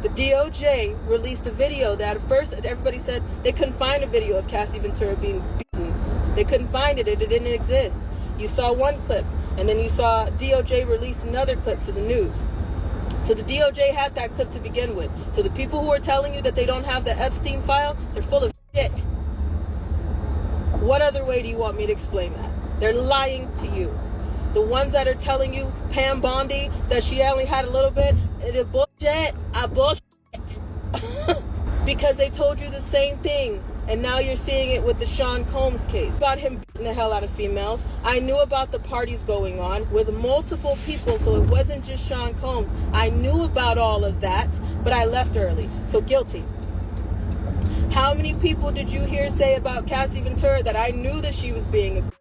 The DOJ released a video that at first everybody said they couldn't find a video of Cassie Ventura being beaten. They couldn't find it. It didn't exist. You saw one clip, and then you saw DOJ released another clip to the news. So the DOJ had that clip to begin with. So the people who are telling you that they don't have the Epstein file, they're full of shit. What other way do you want me to explain that? They're lying to you. The ones that are telling you, Pam Bondi, that she only had a little bit, it is bullshit. Bullshit. Because they told you the same thing. And now you're seeing it with the Sean Combs case. About him beating the hell out of females. I knew about the parties going on with multiple people, so it wasn't just Sean Combs. I knew about all of that, but I left early. So guilty. How many people did you hear say about Cassie Ventura that I knew that she was being abused?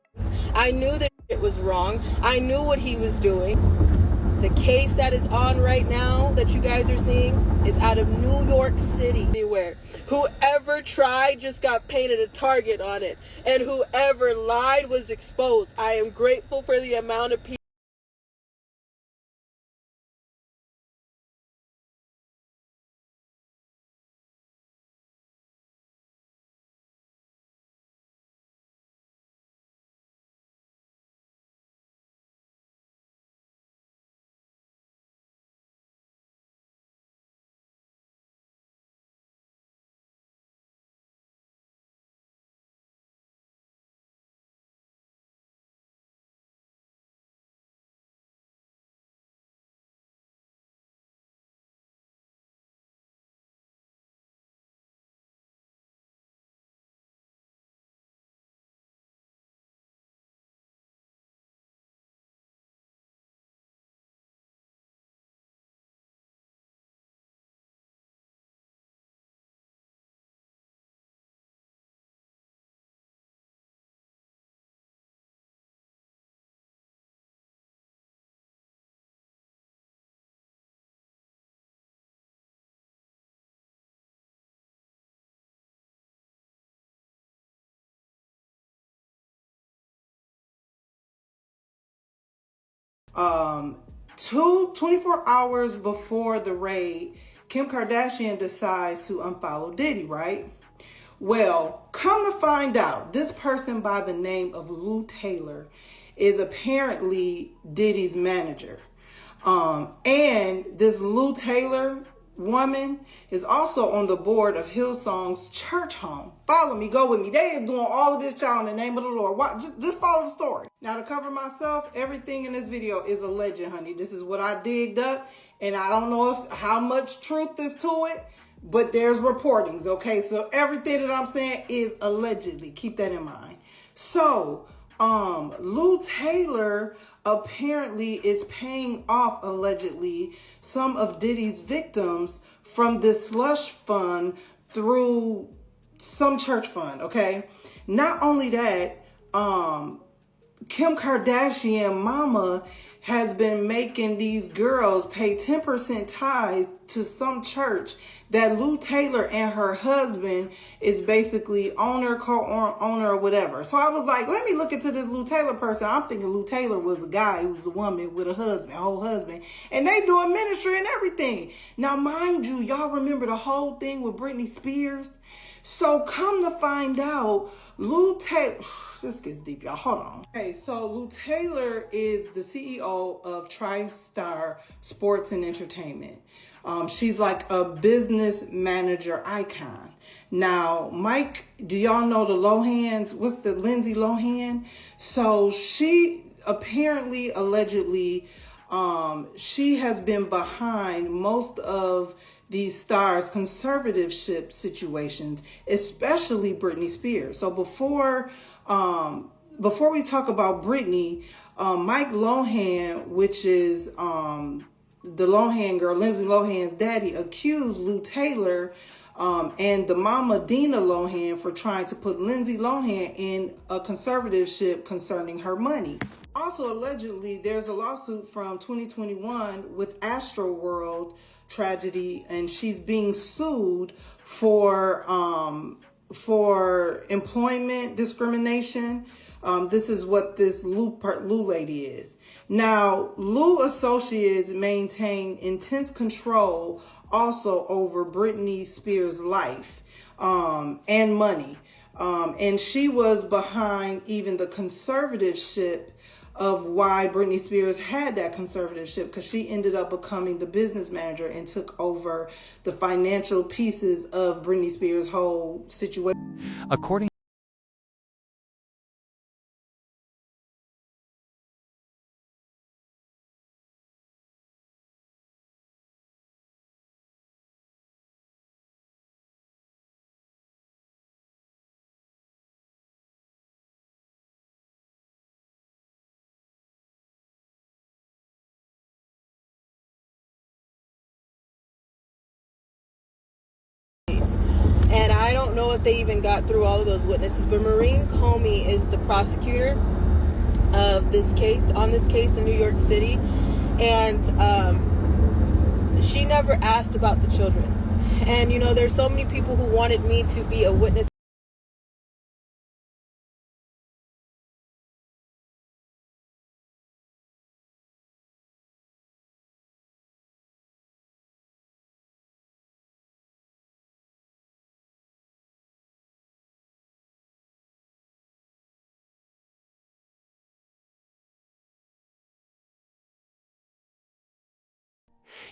I knew that it was wrong. I knew what he was doing. The case that is on right now that you guys are seeing is out of New York City. Anywhere. Whoever tried just got painted a target on it. And whoever lied was exposed. I am grateful for the amount of people. Um, 24 hours before the raid, Kim Kardashian decides to unfollow Diddy, right? Well, come to find out, this person by the name of Lou Taylor is apparently Diddy's manager. And this Lou Taylor woman is also on the board of Hillsong's church home. Follow me, go with me. They is doing all of this, child, in the name of the Lord. Just follow the story. Now, to cover myself, everything in this video is alleged, honey. This is what I digged up, and I don't know how much truth is to it, but there's reportings, okay? So everything that I'm saying is allegedly. Keep that in mind. So, Lou Taylor apparently is paying off, allegedly, some of Diddy's victims from this slush fund through some church fund, okay? Not only that, Kim Kardashian mama has been making these girls pay 10% tithes to some church that Lou Taylor and her husband is basically owner, co-owner, or whatever. So I was like, let me look into this Lou Taylor person. I'm thinking Lou Taylor was a guy who was a woman with a husband, whole husband. And they doing ministry and everything. Now, mind you, y'all remember the whole thing with Britney Spears? So come to find out, Lou Taylor, this gets deep, y'all, hold on. Okay, so Lou Taylor is the CEO of TriStar Sports and Entertainment. She's like a business manager icon. Now, Mike, do y'all know the Lohans? What's the Lindsay Lohan? So she apparently, allegedly, she has been behind most of these stars' conservatorship situations, especially Britney Spears. So before we talk about Britney, Mike Lohan, which is the Lohan girl, Lindsay Lohan's daddy, accused Lou Taylor and the mama Dina Lohan for trying to put Lindsay Lohan in a conservatorship concerning her money. Also, allegedly, there's a lawsuit from 2021 with Astroworld tragedy, and she's being sued for employment discrimination. This is what this Lou lady is. Now, Lou Associates maintain intense control also over Britney Spears' life and money. And she was behind even the conservatorship of why Britney Spears had that conservatorship, because she ended up becoming the business manager and took over the financial pieces of Britney Spears' whole situation. According And I don't know if they even got through all of those witnesses, but Maureen Comey is the prosecutor of this case, on this case in New York City. And she never asked about the children. And, you know, there's so many people who wanted me to be a witness.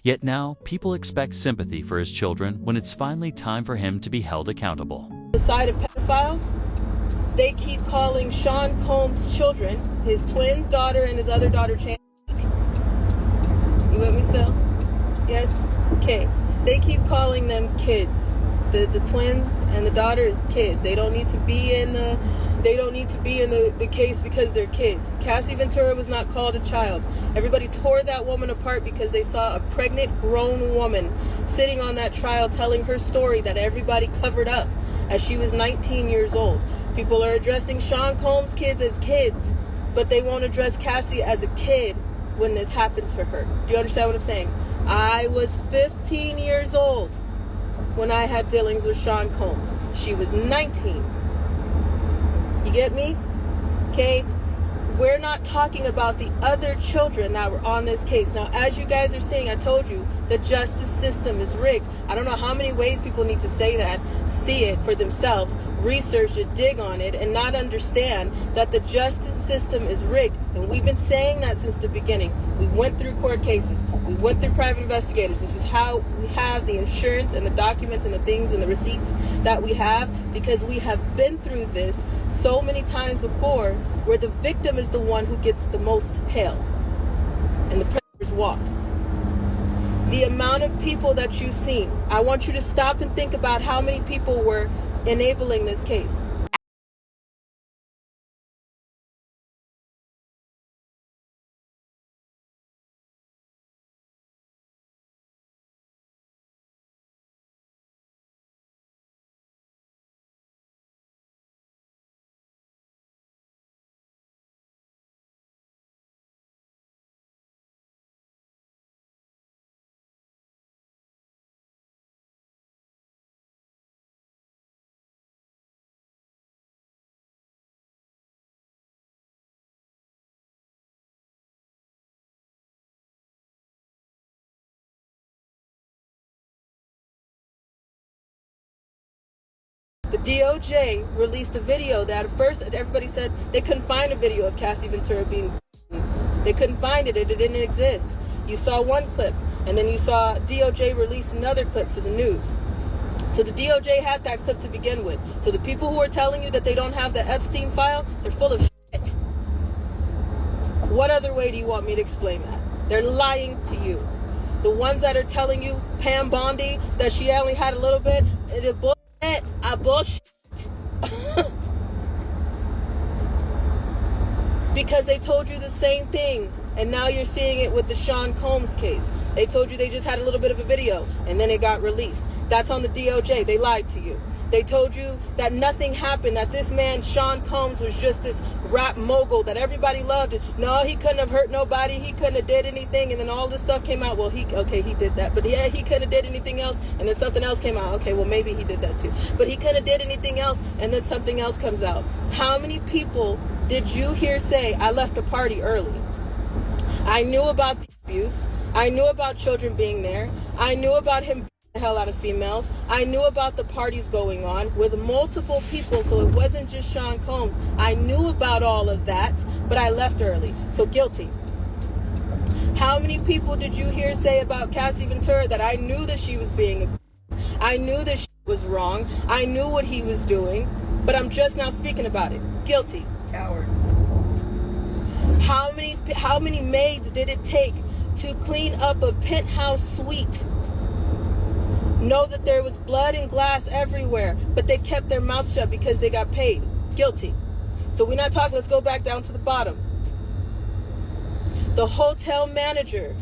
Yet now, people expect sympathy for his children when it's finally time for him to be held accountable. The side of pedophiles, they keep calling Sean Combs' children, his twin daughter and his other daughter, You with me still? Yes? Okay. They keep calling them kids. The twins and the daughter is kids. They don't need to be in the case because they're kids. Cassie Ventura was not called a child. Everybody tore that woman apart because they saw a pregnant grown woman sitting on that trial telling her story that everybody covered up as she was 19 years old. People are addressing Sean Combs' kids as kids, but they won't address Cassie as a kid when this happened to her. Do you understand what I'm saying? I was 15 years old when I had dealings with Sean Combs. She was 19. You get me? Okay? We're not talking about the other children that were on this case. Now, as you guys are saying, I told you, the justice system is rigged. I don't know how many ways people need to say that, see it for themselves, research it, dig on it, and not understand that the justice system is rigged. And we've been saying that since the beginning. We went through court cases. We went through private investigators. This is how we have the insurance and the documents and the things and the receipts that we have, because we have been through this so many times before, where the victim is the one who gets the most hell and the predators walk. The amount of people that you've seen, I want you to stop and think about how many people were enabling this case. The DOJ released a video that at first everybody said they couldn't find a video of Cassie Ventura being. They couldn't find it. It didn't exist. You saw one clip, and then you saw DOJ released another clip to the news. So the DOJ had that clip to begin with. So the people who are telling you that they don't have the Epstein file, they're full of shit. What other way do you want me to explain that? They're lying to you. The ones that are telling you, Pam Bondi, that she only had a little bit, it's bullshit. I bullshit. Because they told you the same thing, and now you're seeing it with the Sean Combs case. They told you they just had a little bit of a video, and then it got released. That's on the DOJ. They lied to you. They told you that nothing happened, that this man, Sean Combs, was just this rap mogul that everybody loved. No, he couldn't have hurt nobody. He couldn't have did anything. And then all this stuff came out. Well, he did that. But yeah, he couldn't have did anything else. And then something else came out. Okay, well, maybe he did that too. But he couldn't have did anything else. And then something else comes out. How many people did you hear say, I left a party early? I knew about the abuse. I knew about children being there. I knew about him beating the hell out of females. I knew about the parties going on with multiple people, so it wasn't just Sean Combs. I knew about all of that, but I left early. So guilty. How many people did you hear say about Cassie Ventura that I knew that she was being abused? I knew that she was wrong. I knew what he was doing, but I'm just now speaking about it. Guilty. Coward. How many maids did it take to clean up a penthouse suite? Know that there was blood and glass everywhere, but they kept their mouths shut because they got paid. Guilty. So we're not talking, let's go back down to the bottom. The hotel manager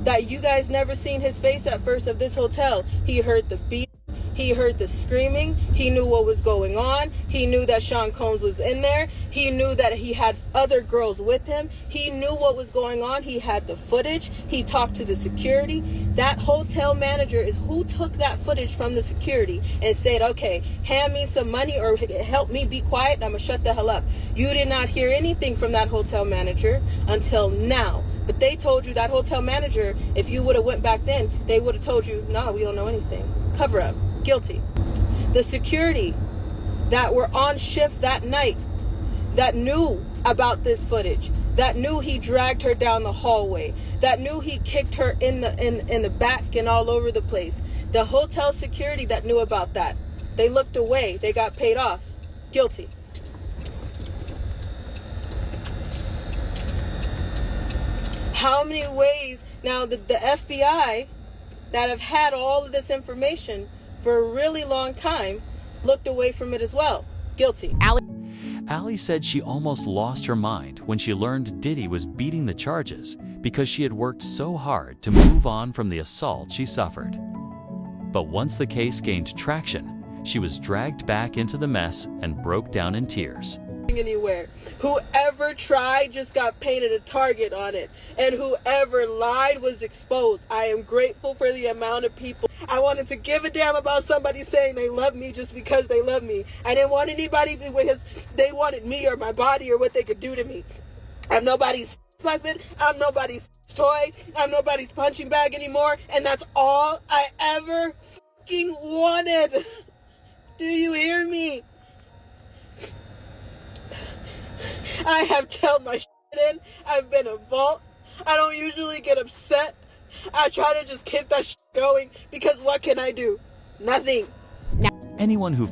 that you guys never seen his face at first of this hotel, he heard the beat. He heard the screaming. He knew what was going on. He knew that Sean Combs was in there. He knew that he had other girls with him. He knew what was going on. He had the footage. He talked to the security. That hotel manager is who took that footage from the security and said, okay, hand me some money or help me be quiet. I'm going to shut the hell up. You did not hear anything from that hotel manager until now. But they told you, that hotel manager, if you would have went back then, they would have told you, no, we don't know anything. Cover up. Guilty. The security that were on shift that night, that knew about this footage, that knew he dragged her down the hallway, that knew he kicked her in the back and all over the place. The hotel security that knew about that, they looked away. They got paid off. Guilty. How many ways now the FBI that have had all of this information for a really long time looked away from it as well. Guilty. Allie said she almost lost her mind when she learned Diddy was beating the charges because she had worked so hard to move on from the assault she suffered. But once the case gained traction, she was dragged back into the mess and broke down in tears. Anywhere. Whoever tried just got painted a target on it, and whoever lied was exposed. I am grateful for the amount of people. I wanted to give a damn about somebody saying they love me just because they love me. I didn't want anybody because they wanted me or my body or what they could do to me. I'm nobody's puppet. I'm nobody's toy. I'm nobody's punching bag anymore, and that's all I ever fucking wanted. Do you hear me? I have held my shit in. I've been a vault. I don't usually get upset. I try to just keep that shit going because what can I do? Nothing. Anyone who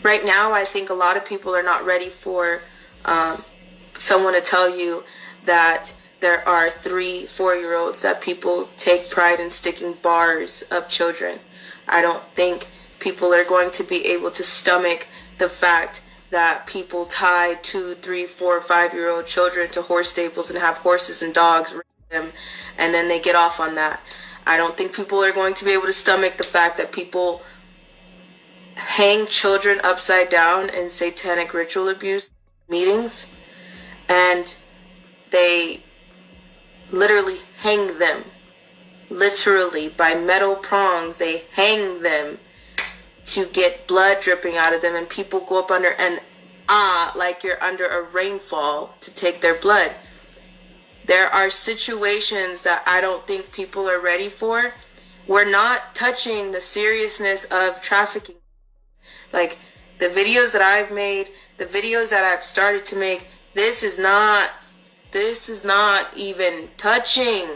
Right now, I think a lot of people are not ready for someone to tell you that there are 3-4-year-olds that people take pride in sticking bars up children. I don't think people are going to be able to stomach the fact that people tie 2, 3, 4, 5-year-old children to horse stables and have horses and dogs raise them, and then they get off on that. I don't think people are going to be able to stomach the fact that people hang children upside down in satanic ritual abuse meetings, and they literally hang them. Literally, by metal prongs, they hang them to get blood dripping out of them, and people go up under and like you're under a rainfall to take their blood. There are situations that I don't think people are ready for. We're not touching the seriousness of trafficking. Like, the videos that I've made, the videos that I've started to make, this is not even touching.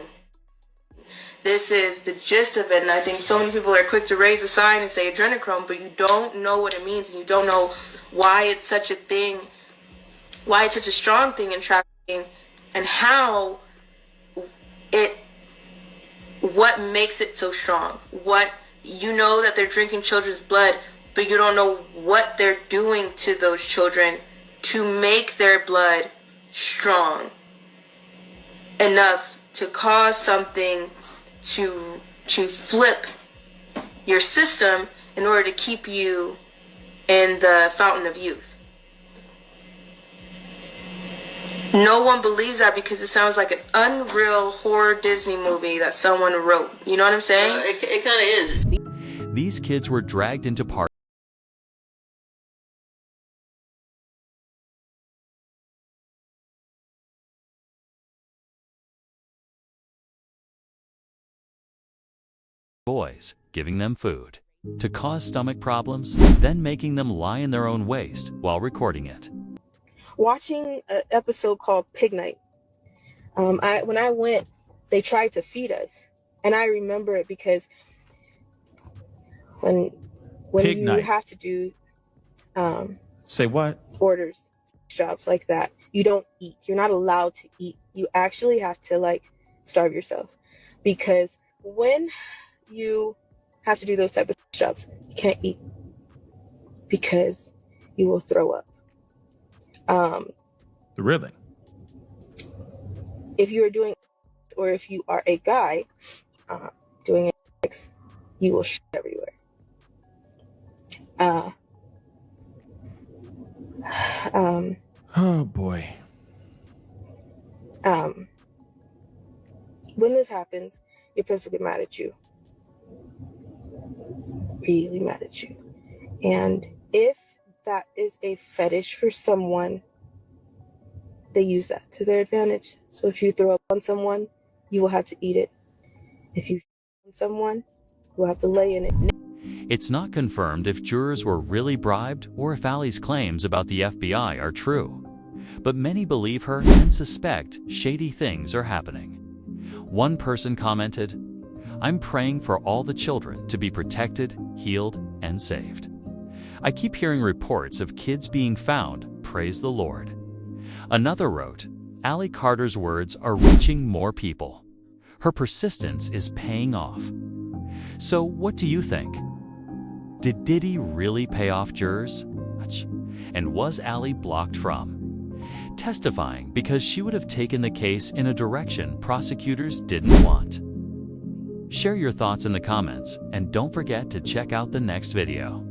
This is the gist of it, and I think so many people are quick to raise a sign and say adrenochrome, but you don't know what it means, and you don't know why it's such a thing, why it's such a strong thing in trafficking, and how what makes it so strong. What, you know that they're drinking children's blood, but you don't know what they're doing to those children to make their blood strong. enough to cause something to flip your system in order to keep you in the fountain of youth. No one believes that because it sounds like an unreal horror Disney movie that someone wrote. You know what I'm saying? It kind of is. These kids were dragged into parties boys, giving them food to cause stomach problems, then making them lie in their own waste while recording it. Watching an episode called Pig Night. When I went, they tried to feed us, and I remember it because when Pig you Night. have to do Say what? orders, jobs like that, you don't eat. You're not allowed to eat. You actually have to like starve yourself, because when you have to do those type of jobs, you can't eat because you will throw up. Really? If you are doing, or if you are a guy doing sex, you will shit everywhere. Oh boy. When this happens, your pimps will get mad at you. Really mad at you. And if that is a fetish for someone, they use that to their advantage. So if you throw up on someone, you will have to eat it. If you on someone, you will have to lay in it. It's not confirmed if jurors were really bribed or if Allie's claims about the FBI are true. But many believe her and suspect shady things are happening. One person commented, "I'm praying for all the children to be protected, healed, and saved. I keep hearing reports of kids being found, praise the Lord." Another wrote, "Allie Carter's words are reaching more people. Her persistence is paying off." So what do you think? Did Diddy really pay off jurors? And was Allie blocked from testifying because she would have taken the case in a direction prosecutors didn't want? Share your thoughts in the comments and don't forget to check out the next video.